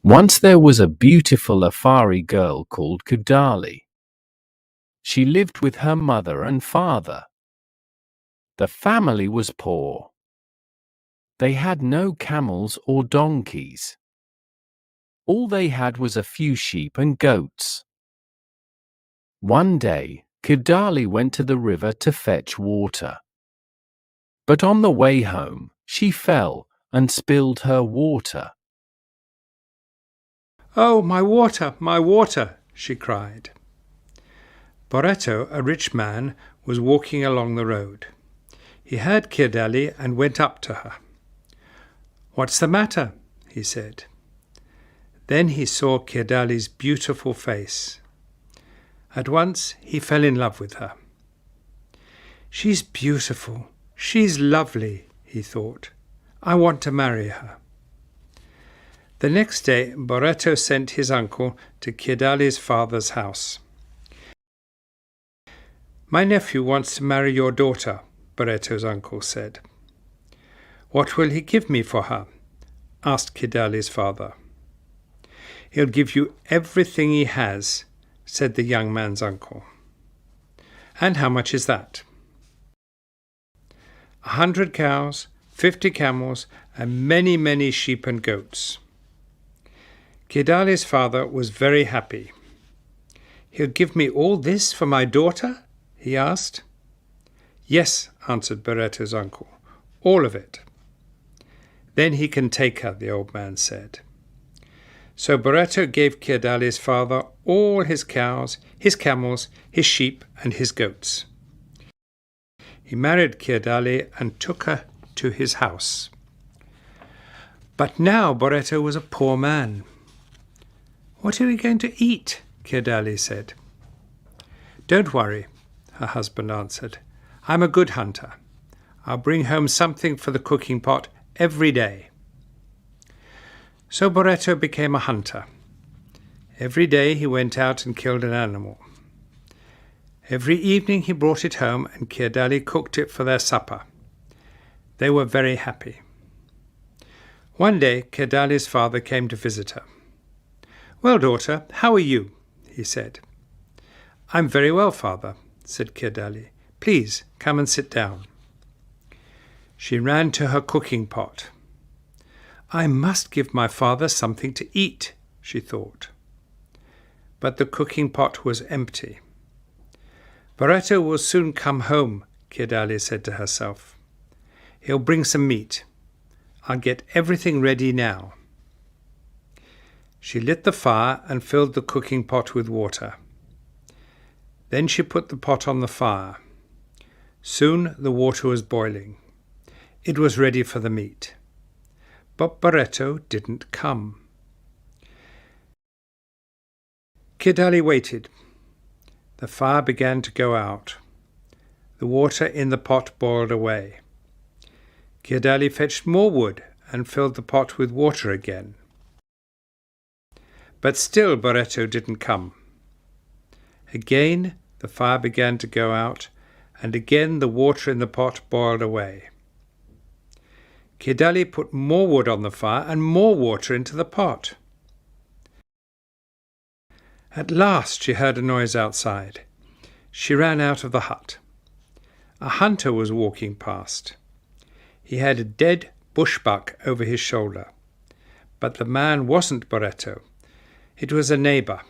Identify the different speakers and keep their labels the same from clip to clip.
Speaker 1: Once there was a beautiful Afari girl called Kudali. She lived with her mother and father. The family was poor. They had no camels or donkeys. All they had was a few sheep and goats. One day, Kudali went to the river to fetch water. But on the way home, she fell and spilled her water.
Speaker 2: "Oh, my water," she cried. Boretto, a rich man, was walking along the road. He heard Kidali and went up to her. "What's the matter?" he said. Then he saw Kidali's beautiful face. At once he fell in love with her. "She's beautiful, she's lovely," he thought. "I want to marry her." The next day, Boretto sent his uncle to Kidali's father's house. "My nephew wants to marry your daughter," Boretto's uncle said. "What will he give me for her?" asked Kidali's father. "He'll give you everything he has," said the young man's uncle. "And how much is that?" 100 cows, 50 camels, and many sheep and goats. Kidali's father was very happy. "He'll give me all this for my daughter?" he asked. "Yes," answered Boretto's uncle, "all of it." "Then he can take her," the old man said. So Boretto gave Kidali's father all his cows, his camels, his sheep, and his goats. He married Kidali and took her to his house. But now Boretto was a poor man. "What are we going to eat?" Kidali said. "Don't worry," her husband answered. "I'm a good hunter. I'll bring home something for the cooking pot every day." So Boretto became a hunter. Every day he went out and killed an animal. Every evening he brought it home and Kidali cooked it for their supper. They were very happy. One day Kidali's father came to visit her. "Well, daughter, how are you?" he said. "I'm very well, father," said Kidali. "Please come and sit down." She ran to her cooking pot. "I must give my father something to eat," she thought. But the cooking pot was empty. "Boretto will soon come home," Kidali said to herself. "He'll bring some meat. I'll get everything ready now." She lit the fire and filled the cooking pot with water. Then she put the pot on the fire. Soon the water was boiling. It was ready for the meat. But Boretto didn't come. Kidali waited. The fire began to go out. The water in the pot boiled away. Kidali fetched more wood and filled the pot with water again. But still Boretto didn't come. Again the fire began to go out, and again the water in the pot boiled away. Kidali put more wood on the fire and more water into the pot. At last she heard a noise outside. She ran out of the hut. A hunter was walking past. He had a dead bushbuck over his shoulder. But the man wasn't Boretto. It was a neighbour.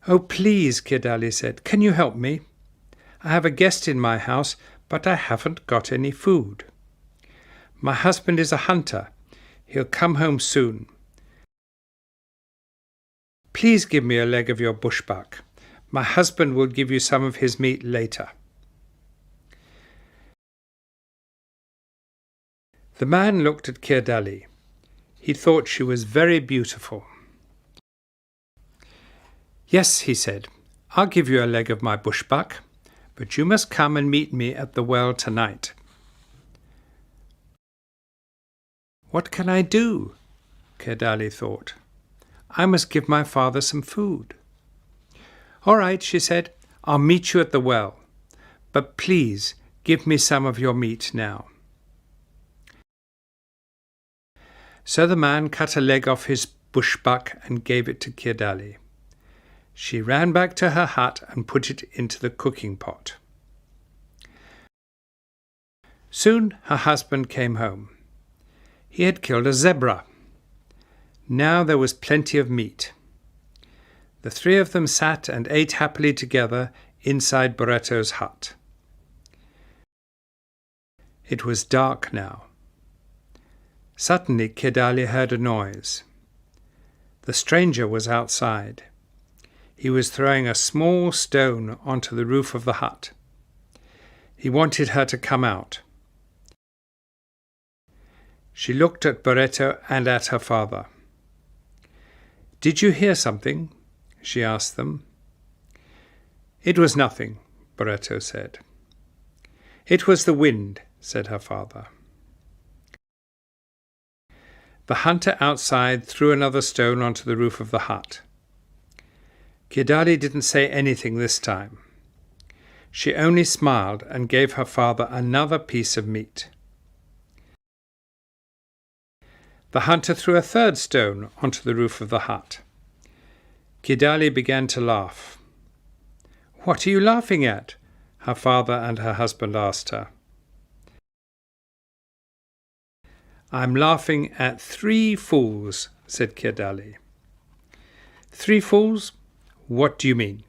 Speaker 2: "Oh, please," Kidali said, "can you help me? I have a guest in my house, but I haven't got any food. My husband is a hunter. He'll come home soon. Please give me a leg of your bushbuck. My husband will give you some of his meat later." The man looked at Kidali. He thought she was very beautiful. "Yes," he said, "I'll give you a leg of my bushbuck, but you must come and meet me at the well tonight." "What can I do?" Kidali thought. "I must give my father some food." "All right," she said, "I'll meet you at the well. But please Give me some of your meat now." So the man cut a leg off his bushbuck and gave it to Ciardali. She ran back to her hut and put it into the cooking pot. Soon her husband came home. He had killed a zebra. Now there was plenty of meat. The three of them sat and ate happily together inside Barretto's hut. It was dark now. Suddenly Ciardali heard a noise. The stranger was outside. He was throwing a small stone onto the roof of the hut. He wanted her to come out. She looked at Barretto and at her father. "Did you hear something?" she asked them. "It was nothing," Barretto said. "It was the wind," said her father. The hunter outside threw another stone onto the roof of the hut. Ciardali didn't say anything this time. She only smiled and gave her father another piece of meat. The hunter threw a third stone onto the roof of the hut. Ciardali began to laugh. "What are you laughing at?" her father and her husband asked her. "I'm laughing at 3 fools," said Ciardali. "3 fools? What do you mean?"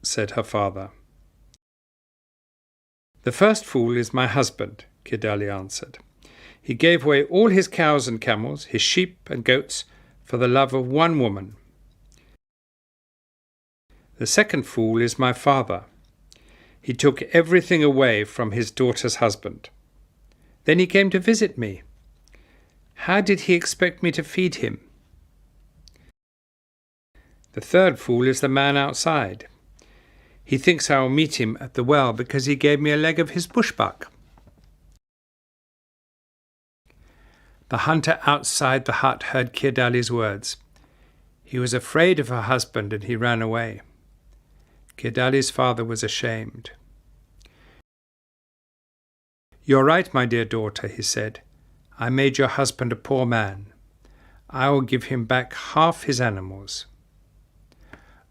Speaker 2: said her father. "The first fool is my husband," Ciardali answered. "He gave away all his cows and camels, his sheep and goats, for the love of one woman. The second fool is my father. He took everything away from his daughter's husband. Then he came to visit me. How did he expect me to feed him? The third fool is the man outside. He thinks I will meet him at the well because he gave me a leg of his bushbuck." The hunter outside the hut heard Ciardali's words. He was afraid of her husband and he ran away. Ciardali's father was ashamed. "You're right, my dear daughter," he said. "I made your husband a poor man. I will give him back half his animals."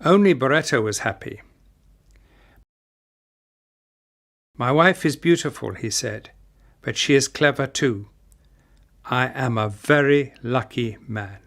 Speaker 2: Only Barretto was happy. "My wife is beautiful," he said, "but she is clever too. I am a very lucky man."